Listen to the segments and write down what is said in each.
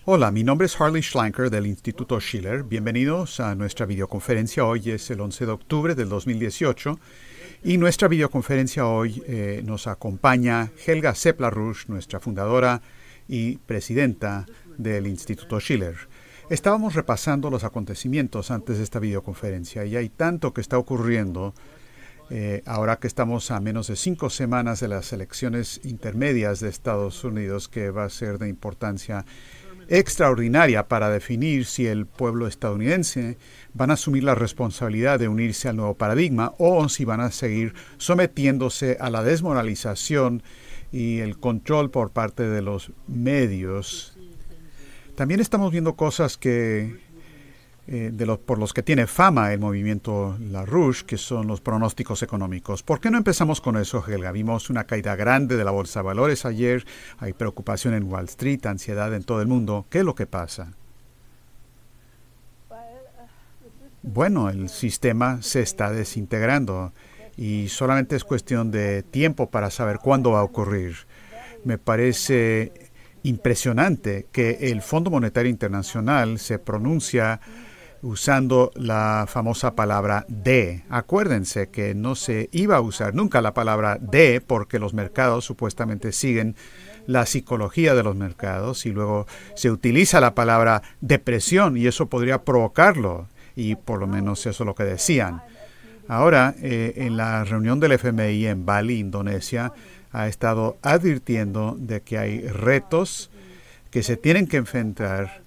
Hola, mi nombre es Harley Schlanker del Instituto Schiller. Bienvenidos a nuestra videoconferencia. Hoy es el 11 de octubre del 2018 y nuestra videoconferencia hoy nos acompaña Helga Seppler-Rusch, nuestra fundadora y presidenta del Instituto Schiller. Estábamos repasando los acontecimientos antes de esta videoconferencia y hay tanto que está ocurriendo ahora que estamos a menos de 5 semanas de las elecciones intermedias de Estados Unidos, que va a ser de importancia extraordinaria para definir si el pueblo estadounidense van a asumir la responsabilidad de unirse al nuevo paradigma o si van a seguir sometiéndose a la desmoralización y el control por parte de los medios. También estamos viendo cosas que por los que tiene fama el movimiento LaRouche, que son los pronósticos económicos. ¿Por qué no empezamos con eso, Helga? Vimos una caída grande de la bolsa de valores ayer, hay preocupación en Wall Street, ansiedad en todo el mundo. ¿Qué es lo que pasa? Bueno, el sistema se está desintegrando y solamente es cuestión de tiempo para saber cuándo va a ocurrir. Me parece impresionante que el Fondo Monetario Internacional se pronuncia usando la famosa palabra D. Acuérdense que no se iba a usar nunca la palabra D porque los mercados supuestamente siguen la psicología de los mercados y luego se utiliza la palabra depresión y eso podría provocarlo y por lo menos eso es lo que decían. Ahora, en la reunión del FMI en Bali, Indonesia, ha estado advirtiendo de que hay retos que se tienen que enfrentar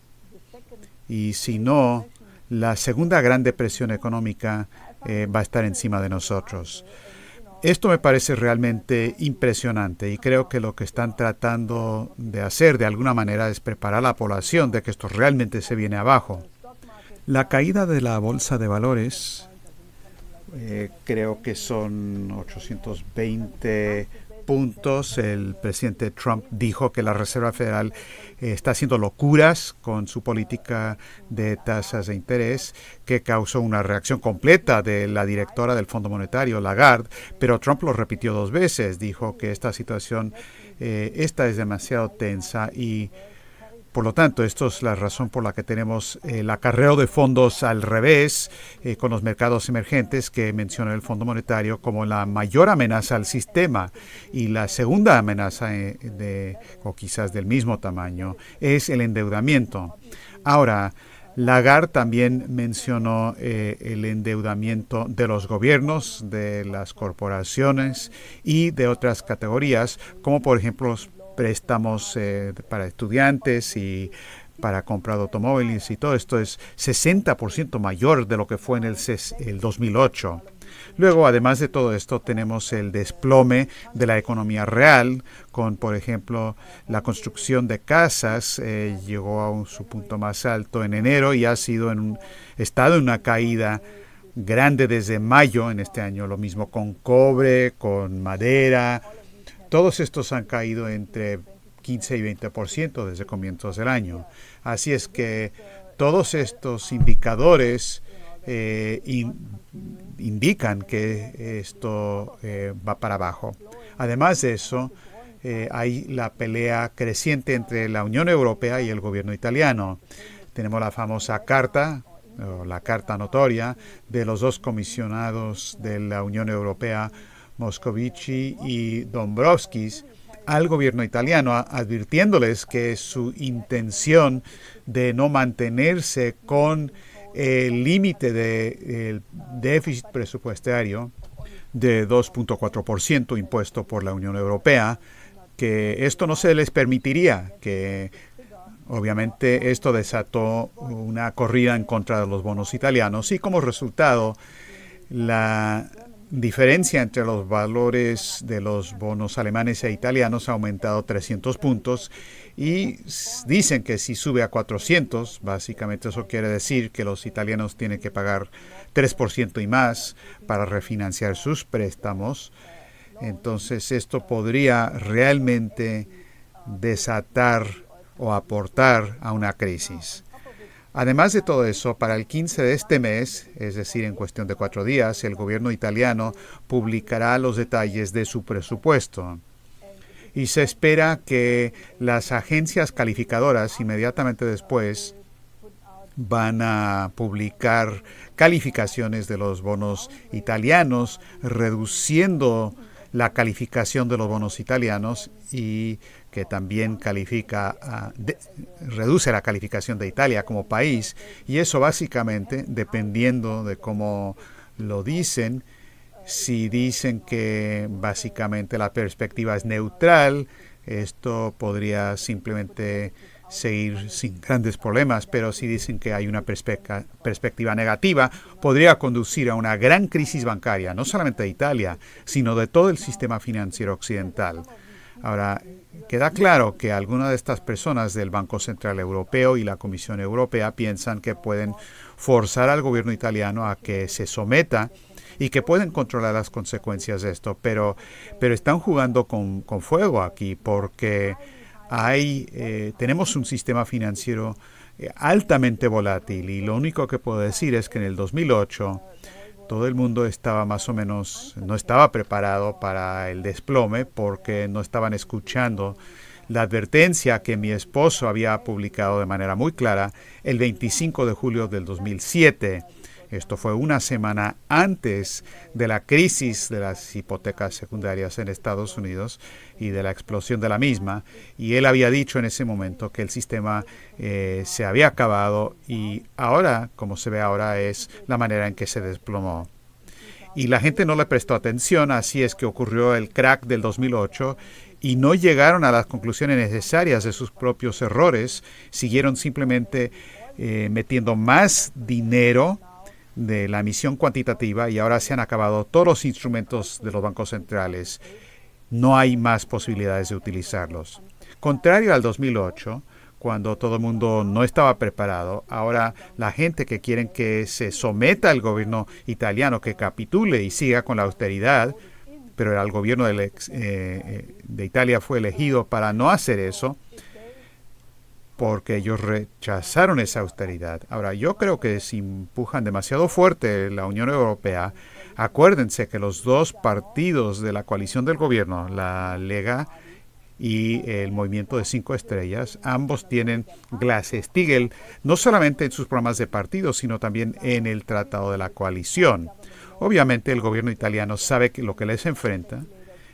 y si no, la segunda gran depresión económica va a estar encima de nosotros. Esto me parece realmente impresionante y creo que lo que están tratando de hacer de alguna manera es preparar a la población de que esto realmente se viene abajo. La caída de la bolsa de valores creo que son 820 puntos. El presidente Trump dijo que la Reserva Federal está haciendo locuras con su política de tasas de interés, que causó una reacción completa de la directora del Fondo Monetario, Lagarde, pero Trump lo repitió 2 veces. Dijo que esta situación esta es demasiado tensa y por lo tanto, esto es la razón por la que tenemos el acarreo de fondos al revés con los mercados emergentes que menciona el Fondo Monetario como la mayor amenaza al sistema. Y la segunda amenaza, o quizás del mismo tamaño, es el endeudamiento. Ahora, Lagarde también mencionó el endeudamiento de los gobiernos, de las corporaciones y de otras categorías, como por ejemplo los préstamos para estudiantes y para comprar automóviles y todo esto es 60% mayor de lo que fue en el 2008. Luego, además de todo esto, tenemos el desplome de la economía real, con, por ejemplo, la construcción de casas llegó a su punto más alto en enero y ha sido estado en una caída grande desde mayo en este año. Lo mismo con cobre, con madera. Todos estos han caído entre 15 y 20% desde comienzos del año. Así es que todos estos indicadores indican que esto va para abajo. Además de eso, hay la pelea creciente entre la Unión Europea y el gobierno italiano. Tenemos la famosa carta, o la carta notoria, de los 2 comisionados de la Unión Europea, Moscovici y Dombrovskis, al gobierno italiano, advirtiéndoles que su intención de no mantenerse con el límite del déficit presupuestario de 2.4% impuesto por la Unión Europea, que esto no se les permitiría, que obviamente esto desató una corrida en contra de los bonos italianos y como resultado la diferencia entre los valores de los bonos alemanes e italianos ha aumentado 300 puntos y dicen que si sube a 400, básicamente eso quiere decir que los italianos tienen que pagar 3% y más para refinanciar sus préstamos. Entonces esto podría realmente desatar o aportar a una crisis. Además de todo eso, para el 15 de este mes, es decir, en cuestión de 4 días, el gobierno italiano publicará los detalles de su presupuesto. y se espera que las agencias calificadoras inmediatamente después van a publicar calificaciones de los bonos italianos, reduciendo la calificación de los bonos italianos y que también reduce la calificación de Italia como país. Y eso básicamente, dependiendo de cómo lo dicen, si dicen que básicamente la perspectiva es neutral, esto podría simplemente seguir sin grandes problemas, pero si dicen que hay una perspectiva negativa, podría conducir a una gran crisis bancaria, no solamente de Italia, sino de todo el sistema financiero occidental. Ahora, queda claro que algunas de estas personas del Banco Central Europeo y la Comisión Europea piensan que pueden forzar al gobierno italiano a que se someta y que pueden controlar las consecuencias de esto, pero están jugando con fuego aquí porque tenemos un sistema financiero altamente volátil y lo único que puedo decir es que en el 2008 todo el mundo estaba más o menos, no estaba preparado para el desplome porque no estaban escuchando la advertencia que mi esposo había publicado de manera muy clara el 25 de julio del 2007. Esto fue una semana antes de la crisis de las hipotecas secundarias en Estados Unidos y de la explosión de la misma. Y él había dicho en ese momento que el sistema se había acabado y ahora, como se ve ahora, es la manera en que se desplomó. Y la gente no le prestó atención, así es que ocurrió el crack del 2008 y no llegaron a las conclusiones necesarias de sus propios errores, siguieron simplemente metiendo más dinero de la emisión cuantitativa y ahora se han acabado todos los instrumentos de los bancos centrales. No hay más posibilidades de utilizarlos. Contrario al 2008, cuando todo el mundo no estaba preparado, ahora la gente que quieren que se someta al gobierno italiano, que capitule y siga con la austeridad, pero el gobierno de Italia fue elegido para no hacer eso, porque ellos rechazaron esa austeridad. Ahora, yo creo que si empujan demasiado fuerte la Unión Europea, acuérdense que los dos partidos de la coalición del gobierno, la Lega y el Movimiento de 5 Estrellas, ambos tienen Glass-Steagall, no solamente en sus programas de partido, sino también en el Tratado de la Coalición. Obviamente el gobierno italiano sabe lo que les enfrenta.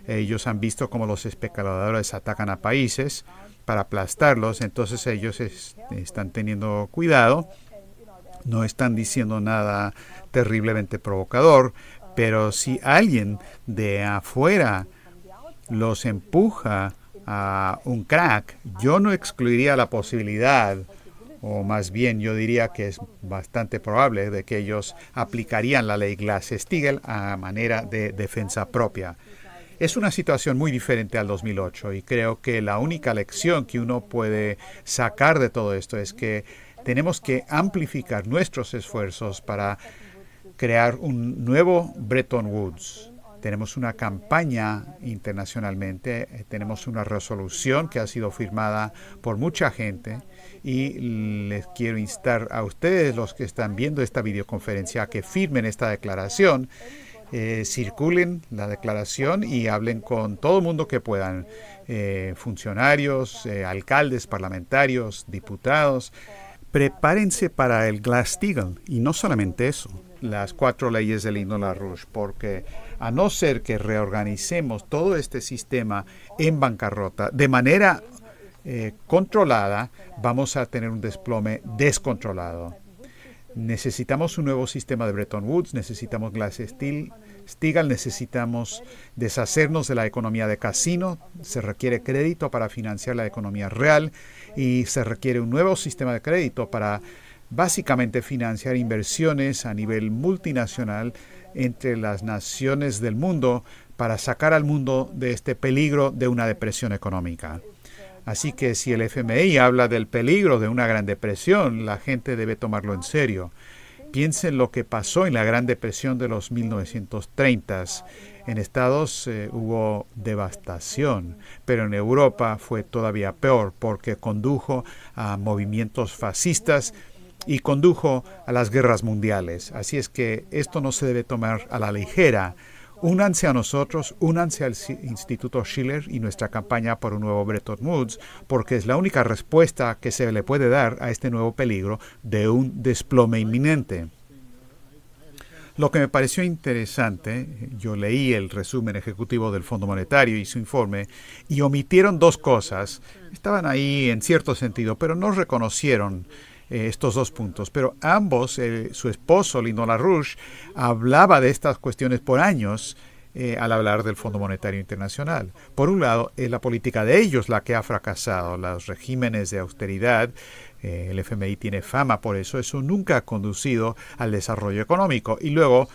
Ellos han visto cómo los especuladores atacan a países para aplastarlos, entonces ellos están teniendo cuidado, no están diciendo nada terriblemente provocador, pero si alguien de afuera los empuja a un crack, yo no excluiría la posibilidad, o más bien yo diría que es bastante probable de que ellos aplicarían la ley Glass-Steagall a manera de defensa propia. Es una situación muy diferente al 2008 y creo que la única lección que uno puede sacar de todo esto es que tenemos que amplificar nuestros esfuerzos para crear un nuevo Bretton Woods. Tenemos una campaña internacionalmente, tenemos una resolución que ha sido firmada por mucha gente y les quiero instar a ustedes, los que están viendo esta videoconferencia, a que firmen esta declaración. Circulen la declaración y hablen con todo el mundo que puedan, funcionarios, alcaldes, parlamentarios, diputados. Prepárense para el Glass-Steagall y no solamente eso, las 4 leyes del Lyndon-LaRouche, porque a no ser que reorganicemos todo este sistema en bancarrota de manera controlada, vamos a tener un desplome descontrolado. Necesitamos un nuevo sistema de Bretton Woods, necesitamos Glass-Steagall, necesitamos deshacernos de la economía de casino, se requiere crédito para financiar la economía real y se requiere un nuevo sistema de crédito para básicamente financiar inversiones a nivel multinacional entre las naciones del mundo para sacar al mundo de este peligro de una depresión económica. Así que si el FMI habla del peligro de una gran depresión, la gente debe tomarlo en serio. Piensen lo que pasó en la Gran Depresión de los 1930s. En Estados hubo devastación, pero en Europa fue todavía peor porque condujo a movimientos fascistas y condujo a las guerras mundiales. Así es que esto no se debe tomar a la ligera. únanse a nosotros, únanse al Instituto Schiller y nuestra campaña por un nuevo Bretton Woods, porque es la única respuesta que se le puede dar a este nuevo peligro de un desplome inminente. Lo que me pareció interesante, yo leí el resumen ejecutivo del Fondo Monetario y su informe, y omitieron dos cosas. Estaban ahí en cierto sentido, pero no reconocieron estos dos puntos. Pero ambos, su esposo, Lyndon LaRouche, hablaba de estas cuestiones por años al hablar del Fondo Monetario Internacional. Por un lado, es la política de ellos la que ha fracasado. Los regímenes de austeridad, el FMI tiene fama por eso nunca ha conducido al desarrollo económico. Y luego,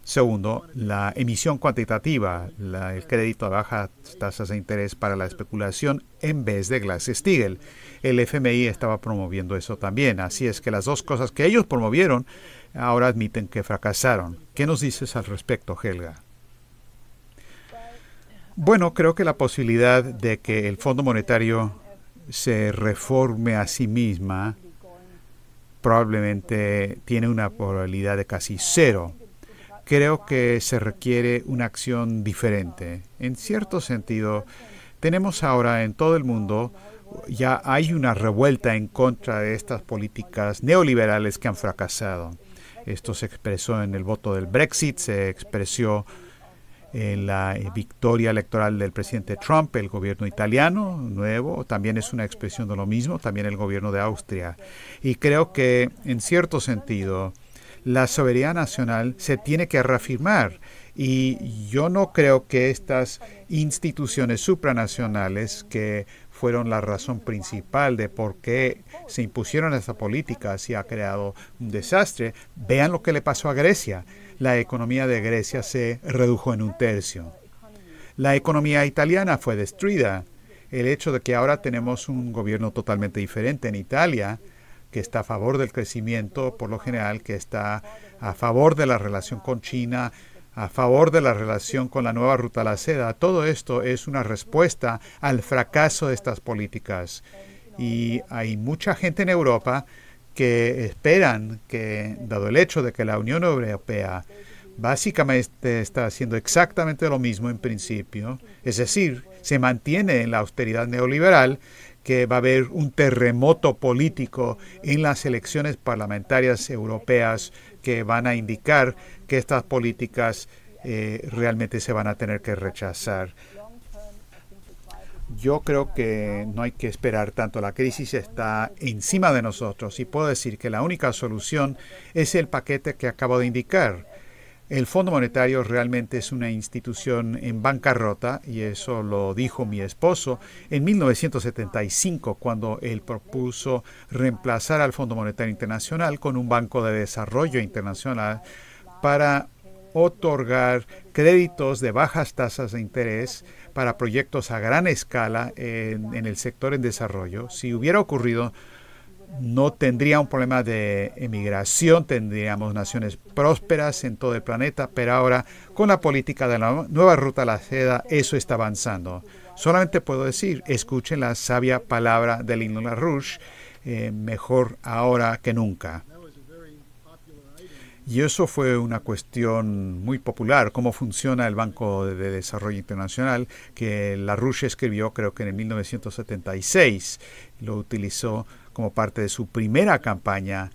segundo, la emisión cuantitativa, el crédito a bajas tasas de interés para la especulación en vez de Glass-Steagall. El FMI estaba promoviendo eso también. Así es que las dos cosas que ellos promovieron ahora admiten que fracasaron. ¿Qué nos dices al respecto, Helga? Bueno, creo que la posibilidad de que el Fondo Monetario se reforme a sí misma probablemente tiene una probabilidad de casi cero. Creo que se requiere una acción diferente. En cierto sentido, tenemos ahora en todo el mundo, ya hay una revuelta en contra de estas políticas neoliberales que han fracasado. Esto se expresó en el voto del Brexit, se expresó en la victoria electoral del presidente Trump, el gobierno italiano nuevo, también es una expresión de lo mismo, también el gobierno de Austria. Y creo que, en cierto sentido, la soberanía nacional se tiene que reafirmar. Y yo no creo que estas instituciones supranacionales, que fueron la razón principal de por qué se impusieron esta política, si ha creado un desastre, vean lo que le pasó a Grecia. La economía de Grecia se redujo en un tercio. La economía italiana fue destruida. El hecho de que ahora tenemos un gobierno totalmente diferente en Italia, que está a favor del crecimiento por lo general, que está a favor de la relación con China, a favor de la relación con la nueva ruta a la seda, todo esto es una respuesta al fracaso de estas políticas. Y hay mucha gente en Europa que esperan que, dado el hecho de que la Unión Europea básicamente está haciendo exactamente lo mismo en principio, es decir, se mantiene en la austeridad neoliberal, que va a haber un terremoto político en las elecciones parlamentarias europeas que van a indicar que estas políticas realmente se van a tener que rechazar. Yo creo que no hay que esperar tanto. La crisis está encima de nosotros y puedo decir que la única solución es el paquete que acabo de indicar. El Fondo Monetario realmente es una institución en bancarrota, y eso lo dijo mi esposo en 1975, cuando él propuso reemplazar al Fondo Monetario Internacional con un Banco de Desarrollo Internacional para otorgar créditos de bajas tasas de interés para proyectos a gran escala en el sector en desarrollo. Si hubiera ocurrido, no tendría un problema de emigración, tendríamos naciones prósperas en todo el planeta, pero ahora con la política de la nueva ruta a la seda, eso está avanzando. Solamente puedo decir, escuchen la sabia palabra de Lyndon LaRouche, mejor ahora que nunca. Y eso fue una cuestión muy popular, cómo funciona el Banco de Desarrollo Internacional, que LaRouche escribió creo que en 1976. Lo utilizó como parte de su primera campaña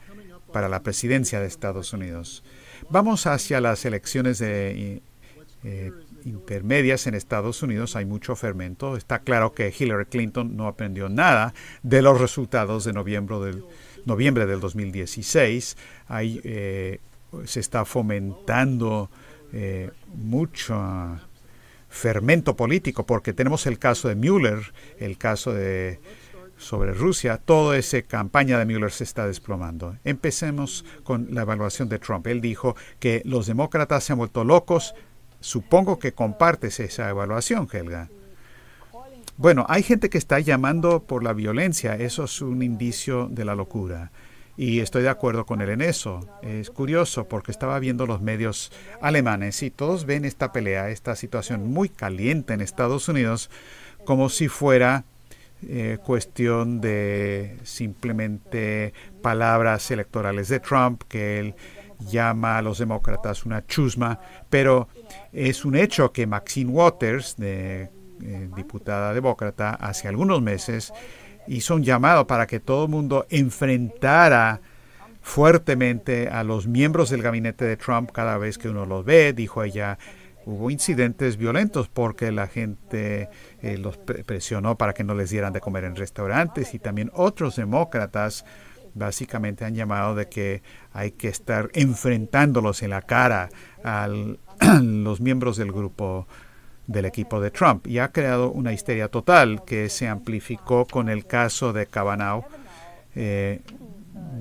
para la presidencia de Estados Unidos. Vamos hacia las elecciones intermedias en Estados Unidos. Hay mucho fermento. Está claro que Hillary Clinton no aprendió nada de los resultados de noviembre del 2016. Se está fomentando mucho fermento político, porque tenemos el caso de Mueller, el caso sobre Rusia. Toda esa campaña de Mueller se está desplomando. Empecemos con la evaluación de Trump. Él dijo que los demócratas se han vuelto locos. Supongo que compartes esa evaluación, Helga. Bueno, hay gente que está llamando por la violencia. Eso es un indicio de la locura. Y estoy de acuerdo con él en eso. Es curioso porque estaba viendo los medios alemanes y todos ven esta pelea, esta situación muy caliente en Estados Unidos, como si fuera cuestión de simplemente palabras electorales de Trump, que él llama a los demócratas una chusma, pero es un hecho que Maxine Waters, diputada demócrata, hace algunos meses hizo un llamado para que todo el mundo enfrentara fuertemente a los miembros del gabinete de Trump cada vez que uno los ve. Dijo ella, hubo incidentes violentos porque la gente los presionó para que no les dieran de comer en restaurantes, y también otros demócratas básicamente han llamado de que hay que estar enfrentándolos en la cara a los miembros del grupo del equipo de Trump, y ha creado una histeria total que se amplificó con el caso de Kavanaugh,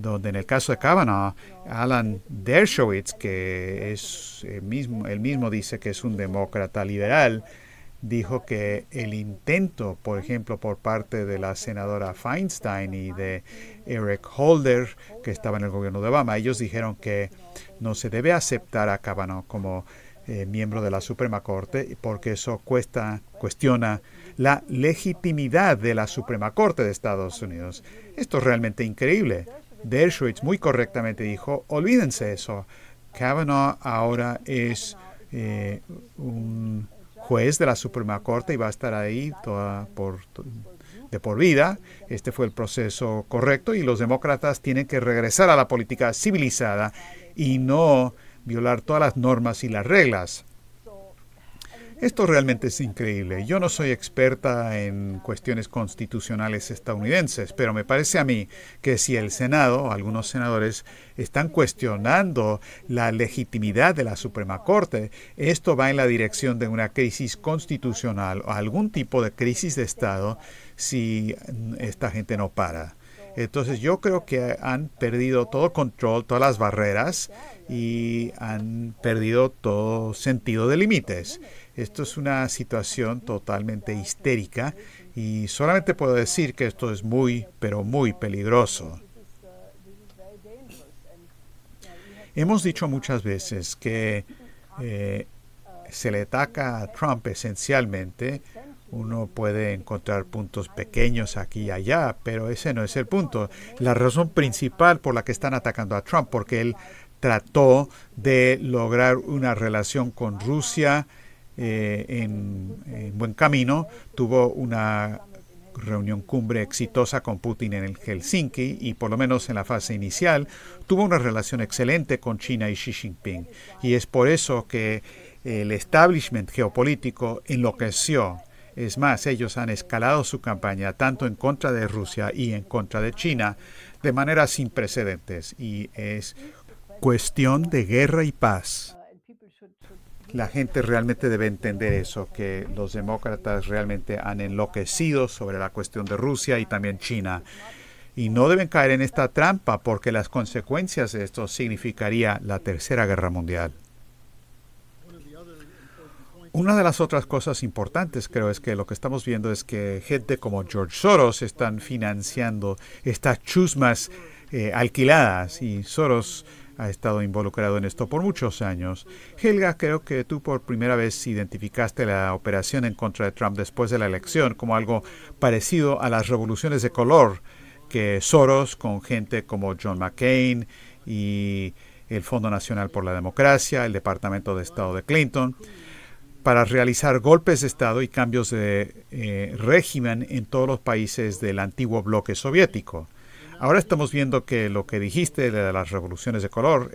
donde en el caso de Kavanaugh, Alan Dershowitz, que es él mismo dice que es un demócrata liberal, dijo que el intento, por ejemplo, por parte de la senadora Feinstein y de Eric Holder, que estaba en el gobierno de Obama, ellos dijeron que no se debe aceptar a Kavanaugh como miembro de la Suprema Corte, porque eso cuestiona la legitimidad de la Suprema Corte de Estados Unidos. Esto es realmente increíble. Dershowitz muy correctamente dijo, olvídense eso. Kavanaugh ahora es un juez de la Suprema Corte y va a estar ahí de por vida. Este fue el proceso correcto, y los demócratas tienen que regresar a la política civilizada y no violar todas las normas y las reglas. Esto realmente es increíble. Yo no soy experta en cuestiones constitucionales estadounidenses, pero me parece a mí que si el Senado o algunos senadores están cuestionando la legitimidad de la Suprema Corte, esto va en la dirección de una crisis constitucional o algún tipo de crisis de Estado si esta gente no para. Entonces yo creo que han perdido todo control, todas las barreras, y han perdido todo sentido de límites. Esto es una situación totalmente histérica, y solamente puedo decir que esto es muy, pero muy peligroso. Hemos dicho muchas veces que se le ataca a Trump esencialmente. Uno puede encontrar puntos pequeños aquí y allá, pero ese no es el punto. La razón principal por la que están atacando a Trump, porque él trató de lograr una relación con Rusia en buen camino, tuvo una reunión cumbre exitosa con Putin en el Helsinki, y por lo menos en la fase inicial tuvo una relación excelente con China y Xi Jinping, y es por eso que el establishment geopolítico enloqueció. Es más, ellos han escalado su campaña tanto en contra de Rusia y en contra de China de manera sin precedentes, y es cuestión de guerra y paz. La gente realmente debe entender eso, que los demócratas realmente han enloquecido sobre la cuestión de Rusia y también China, y no deben caer en esta trampa, porque las consecuencias de esto significaría la Tercera Guerra Mundial. Una de las otras cosas importantes, creo, es que lo que estamos viendo es que gente como George Soros están financiando estas chusmas alquiladas, y Soros ha estado involucrado en esto por muchos años. Helga, creo que tú por primera vez identificaste la operación en contra de Trump después de la elección como algo parecido a las revoluciones de color que Soros, con gente como John McCain y el Fondo Nacional por la Democracia, el Departamento de Estado de Clinton, para realizar golpes de Estado y cambios de régimen en todos los países del antiguo bloque soviético. Ahora estamos viendo que lo que dijiste de las revoluciones de color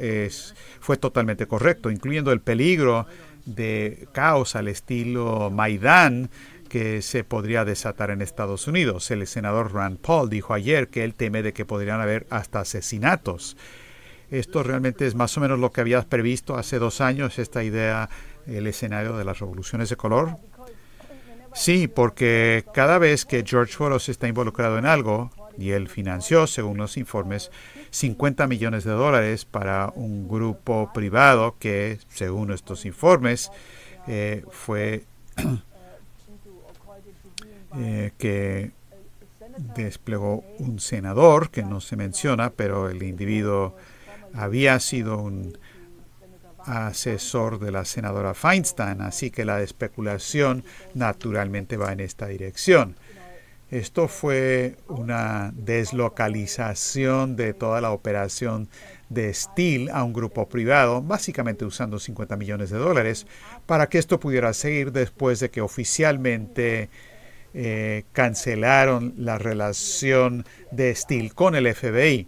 fue totalmente correcto, incluyendo el peligro de caos al estilo Maidán que se podría desatar en Estados Unidos. El senador Rand Paul dijo ayer que él teme de que podrían haber hasta asesinatos. Esto realmente es más o menos lo que habías previsto hace 2 años, esta idea, el escenario de las revoluciones de color. Sí, porque cada vez que George Soros está involucrado en algo, y él financió, según los informes, $50 millones para un grupo privado que, según estos informes, fue que desplegó un senador, que no se menciona, pero el individuo había sido un asesor de la senadora Feinstein, así que la especulación naturalmente va en esta dirección. Esto fue una deslocalización de toda la operación de Steele a un grupo privado, básicamente usando $50 millones, para que esto pudiera seguir después de que oficialmente cancelaron la relación de Steele con el FBI.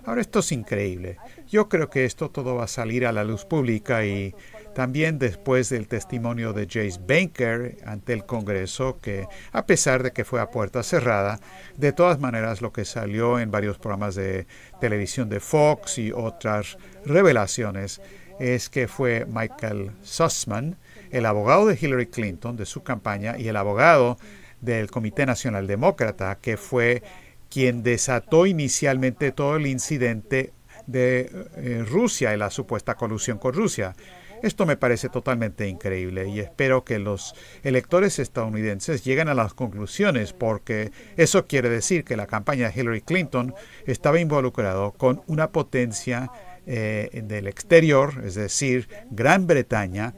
Ahora, esto es increíble. Yo creo que esto todo va a salir a la luz pública y también después del testimonio de Chase Banker ante el Congreso, que a pesar de que fue a puerta cerrada, de todas maneras lo que salió en varios programas de televisión de Fox y otras revelaciones es que fue Michael Sussman, el abogado de Hillary Clinton, de su campaña, y el abogado del Comité Nacional Demócrata, que fue quien desató inicialmente todo el incidente de Rusia y la supuesta colusión con Rusia. Esto me parece totalmente increíble y espero que los electores estadounidenses lleguen a las conclusiones, porque eso quiere decir que la campaña de Hillary Clinton estaba involucrado con una potencia del exterior, es decir, Gran Bretaña,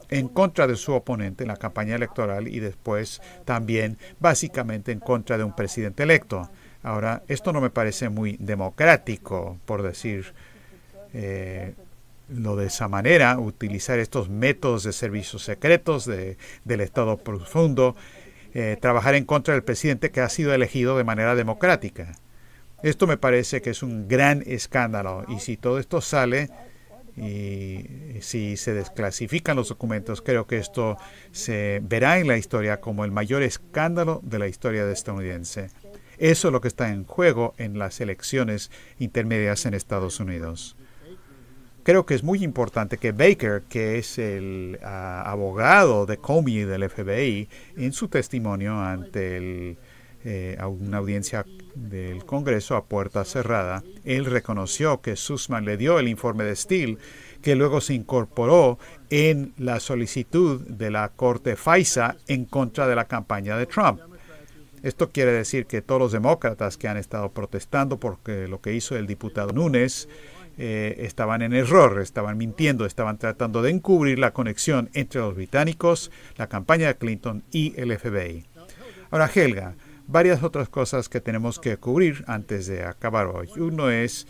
en contra de su oponente en la campaña electoral y después también básicamente en contra de un presidente electo. Ahora, esto no me parece muy democrático, por decir lo de esa manera, utilizar estos métodos de servicios secretos del Estado profundo, trabajar en contra del presidente que ha sido elegido de manera democrática. Esto me parece que es un gran escándalo y si todo esto sale y si se desclasifican los documentos, creo que esto se verá en la historia como el mayor escándalo de la historia estadounidense. Eso es lo que está en juego en las elecciones intermedias en Estados Unidos. Creo que es muy importante que Baker, que es el abogado de Comey del FBI, en su testimonio ante una audiencia del Congreso a puerta cerrada, él reconoció que Sussman le dio el informe de Steele, que luego se incorporó en la solicitud de la Corte FISA en contra de la campaña de Trump. Esto quiere decir que todos los demócratas que han estado protestando porque lo que hizo el diputado Nunes estaban en error, estaban mintiendo, estaban tratando de encubrir la conexión entre los británicos, la campaña de Clinton y el FBI. Ahora, Helga, varias otras cosas que tenemos que cubrir antes de acabar hoy. Uno es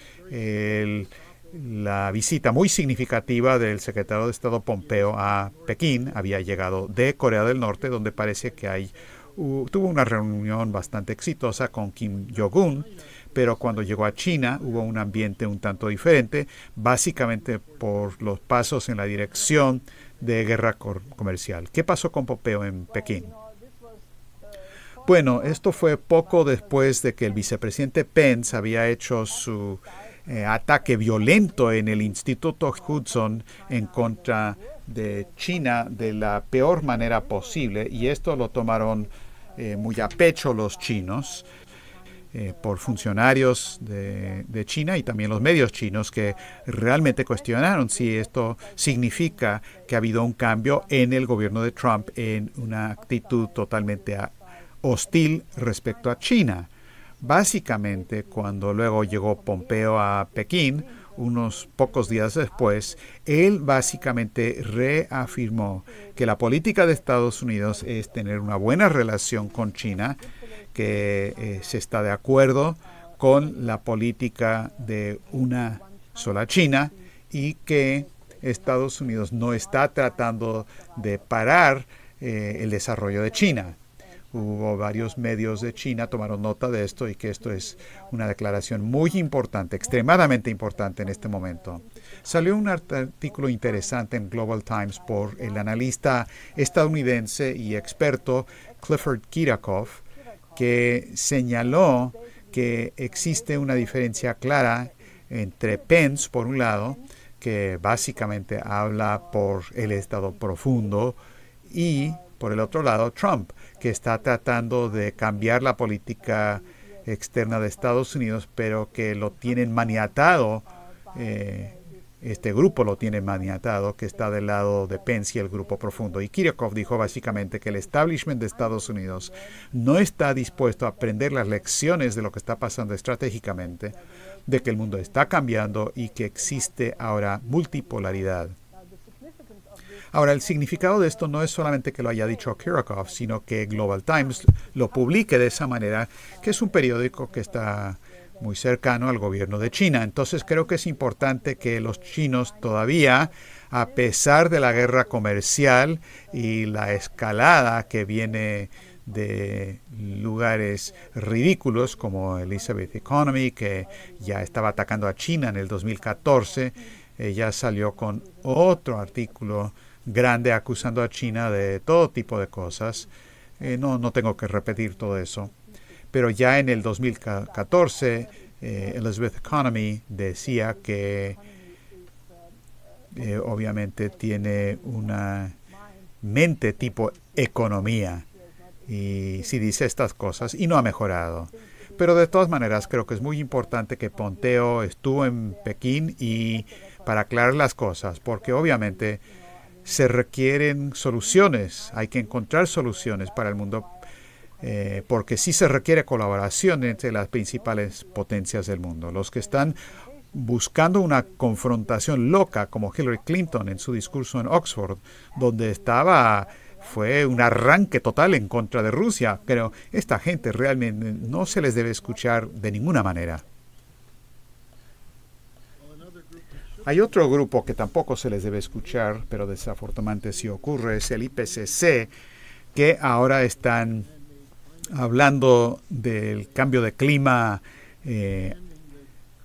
la visita muy significativa del secretario de Estado Pompeo a Pekín. Había llegado de Corea del Norte, donde parece que tuvo una reunión bastante exitosa con Kim Jong-un, pero cuando llegó a China hubo un ambiente un tanto diferente, básicamente por los pasos en la dirección de guerra comercial. ¿Qué pasó con Pompeo en Pekín? Bueno, esto fue poco después de que el vicepresidente Pence había hecho su ataque violento en el Instituto Hudson en contra de China de la peor manera posible, y esto lo tomaron muy a pecho los chinos, por funcionarios de China y también los medios chinos, que realmente cuestionaron si esto significa que ha habido un cambio en el gobierno de Trump en una actitud totalmente hostil respecto a China. Básicamente, cuando luego llegó Pompeo a Pekín, unos pocos días después, él básicamente reafirmó que la política de Estados Unidos es tener una buena relación con China, que se está de acuerdo con la política de una sola China y que Estados Unidos no está tratando de parar el desarrollo de China. Hubo varios medios de China tomaron nota de esto y que esto es una declaración muy importante, extremadamente importante en este momento. Salió un artículo interesante en Global Times por el analista estadounidense y experto Clifford Kirakoff, que señaló que existe una diferencia clara entre Pence, por un lado, que básicamente habla por el Estado profundo, y por el otro lado Trump, que está tratando de cambiar la política externa de Estados Unidos, pero que lo tienen maniatado, este grupo lo tiene maniatado, que está del lado de Pence y el grupo profundo. Y Kiriakov dijo básicamente que el establishment de Estados Unidos no está dispuesto a aprender las lecciones de lo que está pasando estratégicamente, de que el mundo está cambiando y que existe ahora multipolaridad. Ahora, el significado de esto no es solamente que lo haya dicho Kiriakov, sino que Global Times lo publique de esa manera, que es un periódico que está muy cercano al gobierno de China. Entonces creo que es importante que los chinos todavía, a pesar de la guerra comercial y la escalada que viene de lugares ridículos como Elizabeth Economy, que ya estaba atacando a China en el 2014, ella salió con otro artículo grande acusando a China de todo tipo de cosas. No tengo que repetir todo eso. Pero ya en el 2014, Elizabeth Economy decía que obviamente tiene una mente tipo economía y sí dice estas cosas y no ha mejorado. Pero de todas maneras creo que es muy importante que Pompeo estuvo en Pekín y para aclarar las cosas, porque obviamente se requieren soluciones, hay que encontrar soluciones para el mundo, porque sí se requiere colaboración entre las principales potencias del mundo. Los que están buscando una confrontación loca, como Hillary Clinton en su discurso en Oxford, donde fue un arranque total en contra de Rusia, pero esta gente realmente no se les debe escuchar de ninguna manera. Hay otro grupo que tampoco se les debe escuchar, pero desafortunadamente sí ocurre, es el IPCC, que ahora están hablando del cambio de clima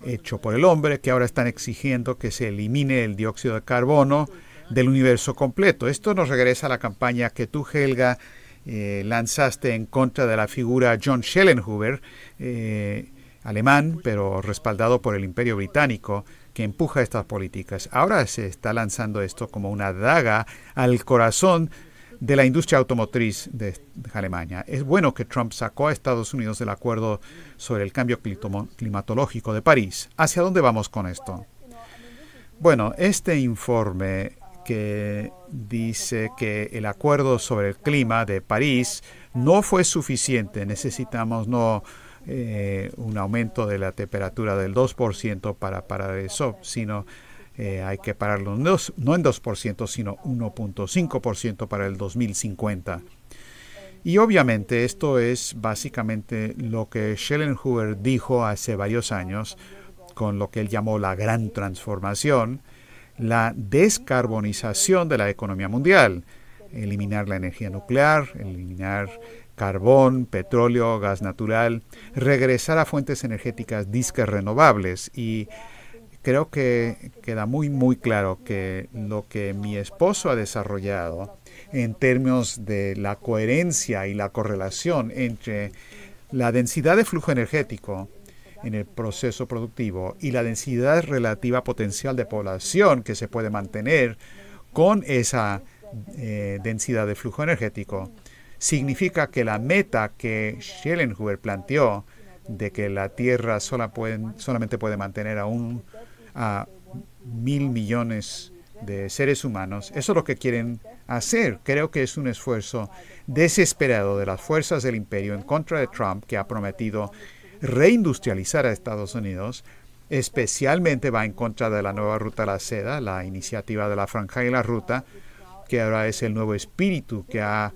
hecho por el hombre, que ahora están exigiendo que se elimine el dióxido de carbono del universo completo. Esto nos regresa a la campaña que tú, Helga, lanzaste en contra de la figura John Schellenhuber, alemán, pero respaldado por el Imperio Británico, que empuja estas políticas. Ahora se está lanzando esto como una daga al corazón de la industria automotriz de Alemania. Es bueno que Trump sacó a Estados Unidos del acuerdo sobre el cambio climatológico de París. ¿Hacia dónde vamos con esto? Bueno, este informe que dice que el acuerdo sobre el clima de París no fue suficiente. Necesitamos un aumento de la temperatura del 2% para parar eso, sino hay que pararlo no en 2%, sino 1.5% para el 2050. Y obviamente esto es básicamente lo que Schellenhuber dijo hace varios años, con lo que él llamó la gran transformación, la descarbonización de la economía mundial, eliminar la energía nuclear, eliminar carbón, petróleo, gas natural, regresar a fuentes energéticas disque renovables. Y creo que queda muy, muy claro que lo que mi esposo ha desarrollado en términos de la coherencia y la correlación entre la densidad de flujo energético en el proceso productivo y la densidad relativa potencial de población que se puede mantener con esa densidad de flujo energético, significa que la meta que Schellenhuber planteó de que la Tierra solamente puede mantener a 1.000 millones de seres humanos, eso es lo que quieren hacer. Creo que es un esfuerzo desesperado de las fuerzas del imperio en contra de Trump, que ha prometido reindustrializar a Estados Unidos, especialmente va en contra de la nueva Ruta de la Seda, la iniciativa de la Franja y la Ruta, que ahora es el nuevo espíritu que ha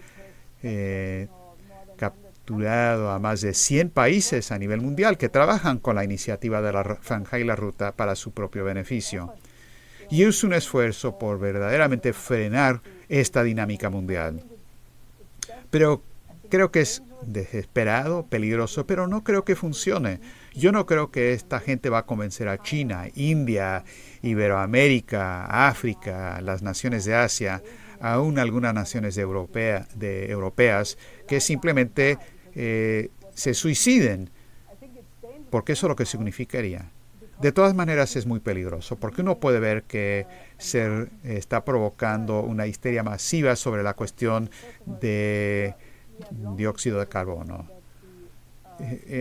capturado a más de 100 países a nivel mundial que trabajan con la iniciativa de la Franja y la Ruta para su propio beneficio. Y es un esfuerzo por verdaderamente frenar esta dinámica mundial. Pero creo que es desesperado, peligroso, pero no creo que funcione. Yo no creo que esta gente va a convencer a China, India, Iberoamérica, África, las naciones de Asia, aún algunas naciones europeas, que simplemente se suiciden, porque eso es lo que significaría. De todas maneras es muy peligroso, porque uno puede ver que se está provocando una histeria masiva sobre la cuestión de dióxido de carbono.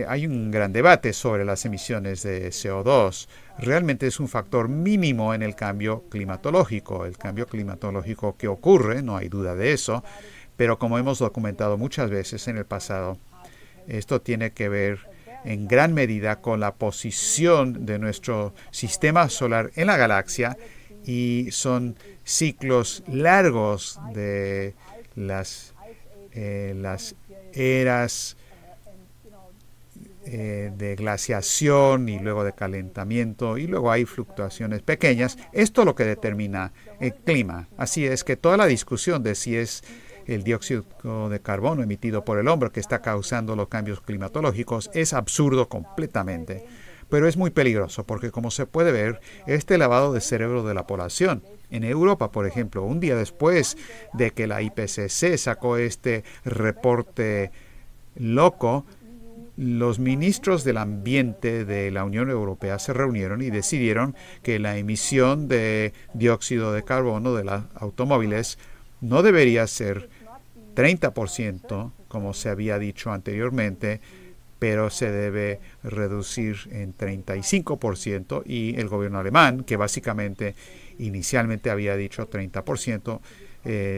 Hay un gran debate sobre las emisiones de CO2. Realmente es un factor mínimo en el cambio climatológico. El cambio climatológico que ocurre, no hay duda de eso, pero como hemos documentado muchas veces en el pasado, esto tiene que ver en gran medida con la posición de nuestro sistema solar en la galaxia, y son ciclos largos de las eras de glaciación y luego de calentamiento y luego hay fluctuaciones pequeñas. Esto es lo que determina el clima. Así es que toda la discusión de si es el dióxido de carbono emitido por el hombre que está causando los cambios climatológicos es absurdo completamente. Pero es muy peligroso porque, como se puede ver, este lavado de cerebro de la población. En Europa, por ejemplo, un día después de que la IPCC sacó este reporte loco, los ministros del ambiente de la Unión Europea se reunieron y decidieron que la emisión de dióxido de carbono de los automóviles no debería ser 30%, como se había dicho anteriormente, pero se debe reducir en 35%, y el gobierno alemán, que básicamente inicialmente había dicho 30%,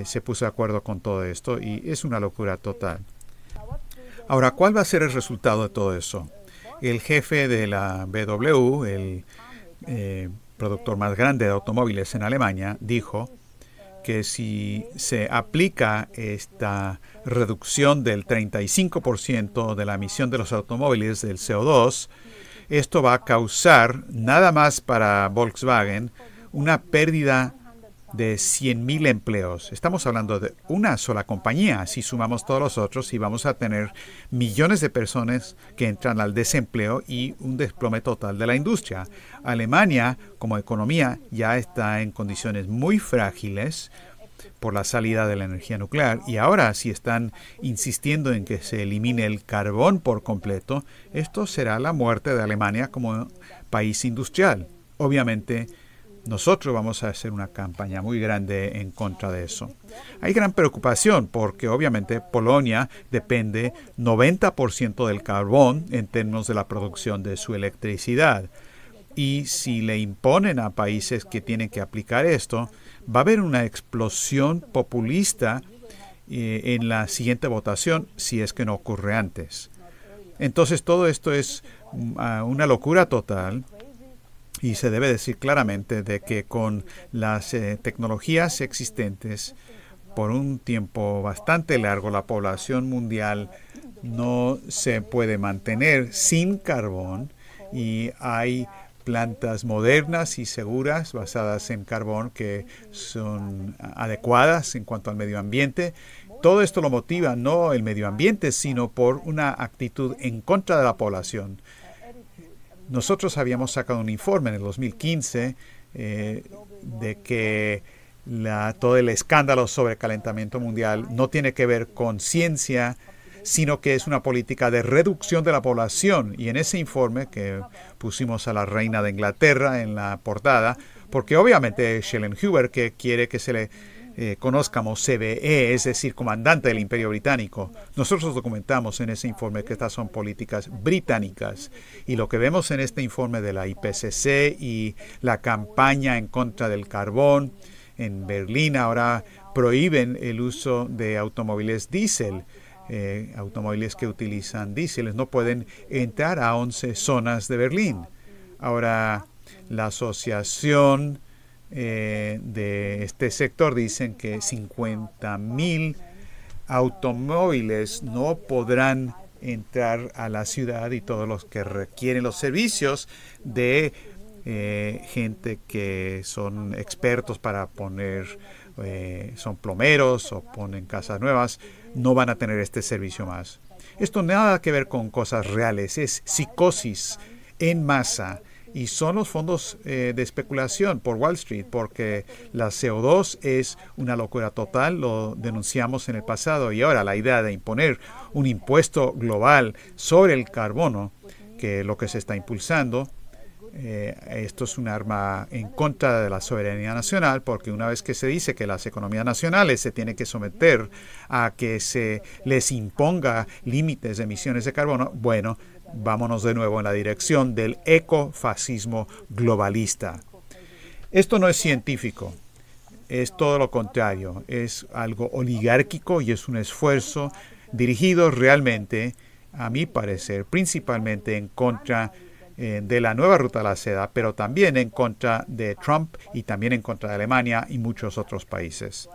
se puso de acuerdo con todo esto y es una locura total. Ahora, ¿cuál va a ser el resultado de todo eso? El jefe de la BMW, el productor más grande de automóviles en Alemania, dijo que si se aplica esta reducción del 35% de la emisión de los automóviles del CO2, esto va a causar, nada más para Volkswagen, una pérdida de 100.000 empleos. Estamos hablando de una sola compañía. Si sumamos todos los otros, y vamos a tener millones de personas que entran al desempleo y un desplome total de la industria. Alemania, como economía, ya está en condiciones muy frágiles por la salida de la energía nuclear, y ahora si están insistiendo en que se elimine el carbón por completo, esto será la muerte de Alemania como país industrial. Obviamente, nosotros vamos a hacer una campaña muy grande en contra de eso. Hay gran preocupación porque obviamente Polonia depende 90% del carbón en términos de la producción de su electricidad. Y si le imponen a países que tienen que aplicar esto, va a haber una explosión populista en la siguiente votación si es que no ocurre antes. Entonces todo esto es una locura total. Y se debe decir claramente de que con las tecnologías existentes, por un tiempo bastante largo, la población mundial no se puede mantener sin carbón, y hay plantas modernas y seguras basadas en carbón que son adecuadas en cuanto al medio ambiente. Todo esto lo motiva no el medio ambiente, sino por una actitud en contra de la población. Nosotros habíamos sacado un informe en el 2015 de que todo el escándalo sobre calentamiento mundial no tiene que ver con ciencia, sino que es una política de reducción de la población. Y en ese informe, que pusimos a la reina de Inglaterra en la portada, porque obviamente Schellenhuber, que quiere que se le conozca como CBE, es decir, comandante del Imperio Británico. Nosotros documentamos en ese informe que estas son políticas británicas, y lo que vemos en este informe de la IPCC y la campaña en contra del carbón en Berlín ahora prohíben el uso de automóviles diésel. Automóviles que utilizan diéseles no pueden entrar a 11 zonas de Berlín. Ahora, la asociación de este sector dicen que 50.000 automóviles no podrán entrar a la ciudad, y todos los que requieren los servicios de gente que son expertos para poner, son plomeros o ponen casas nuevas, no van a tener este servicio más. Esto nada que ver con cosas reales, es psicosis en masa. Y son los fondos de especulación por Wall Street, porque la CO2 es una locura total, lo denunciamos en el pasado, y ahora la idea de imponer un impuesto global sobre el carbono, que es lo que se está impulsando, esto es un arma en contra de la soberanía nacional, porque una vez que se dice que las economías nacionales se tienen que someter a que se les imponga límites de emisiones de carbono, bueno, vámonos de nuevo en la dirección del ecofascismo globalista. Esto no es científico, es todo lo contrario, es algo oligárquico y es un esfuerzo dirigido realmente, a mi parecer, principalmente en contra de la nueva ruta de la seda, pero también en contra de Trump y también en contra de Alemania y muchos otros países.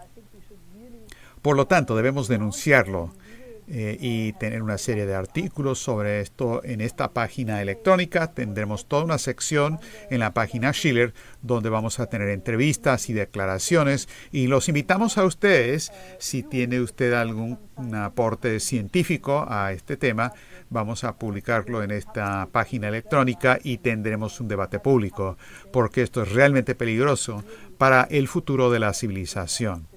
Por lo tanto, debemos denunciarlo. y tener una serie de artículos sobre esto en esta página electrónica. Tendremos toda una sección en la página Schiller donde vamos a tener entrevistas y declaraciones, y los invitamos a ustedes, si tiene usted algún aporte científico a este tema, vamos a publicarlo en esta página electrónica y tendremos un debate público, porque esto es realmente peligroso para el futuro de la civilización.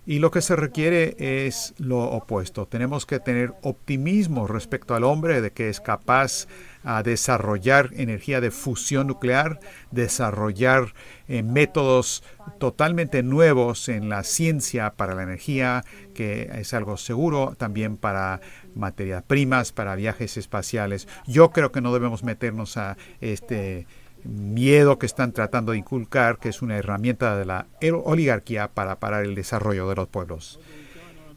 Y lo que se requiere es lo opuesto. Tenemos que tener optimismo respecto al hombre, de que es capaz de desarrollar energía de fusión nuclear, desarrollar métodos totalmente nuevos en la ciencia para la energía, que es algo seguro también para materias primas, para viajes espaciales. Yo creo que no debemos meternos a este miedo que están tratando de inculcar, que es una herramienta de la oligarquía para parar el desarrollo de los pueblos.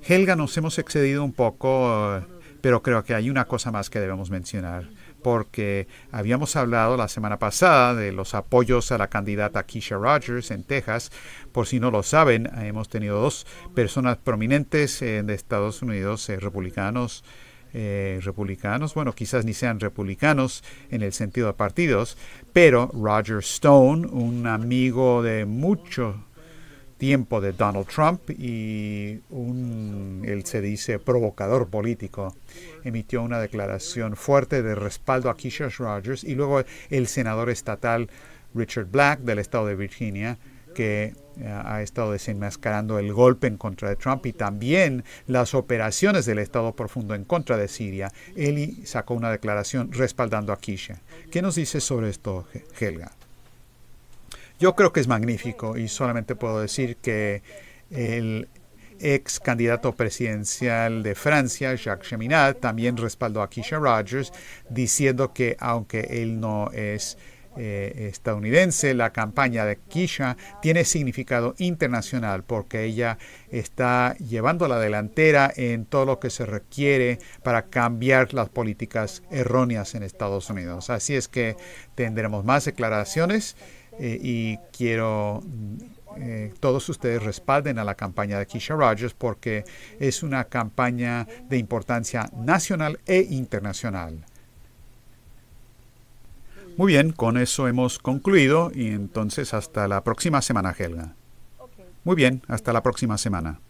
Helga, nos hemos excedido un poco, pero creo que hay una cosa más que debemos mencionar, porque habíamos hablado la semana pasada de los apoyos a la candidata Keisha Rogers en Texas. Por si no lo saben, hemos tenido dos personas prominentes de Estados Unidos, republicanos, bueno, quizás ni sean republicanos en el sentido de partidos, pero Roger Stone, un amigo de mucho tiempo de Donald Trump y él se dice provocador político, emitió una declaración fuerte de respaldo a Keisha Rogers, y luego el senador estatal Richard Black del estado de Virginia, que ha estado desenmascarando el golpe en contra de Trump y también las operaciones del Estado Profundo en contra de Siria. Él sacó una declaración respaldando a Keisha. ¿Qué nos dice sobre esto, Helga? Yo creo que es magnífico, y solamente puedo decir que el ex candidato presidencial de Francia, Jacques Cheminade, también respaldó a Keisha Rogers, diciendo que aunque él no es estadounidense, la campaña de Keisha tiene significado internacional, porque ella está llevando la delantera en todo lo que se requiere para cambiar las políticas erróneas en Estados Unidos. Así es que tendremos más declaraciones, y quiero todos ustedes respalden a la campaña de Keisha Rogers, porque es una campaña de importancia nacional e internacional. Muy bien, con eso hemos concluido, y entonces hasta la próxima semana, Helga. Muy bien, hasta la próxima semana.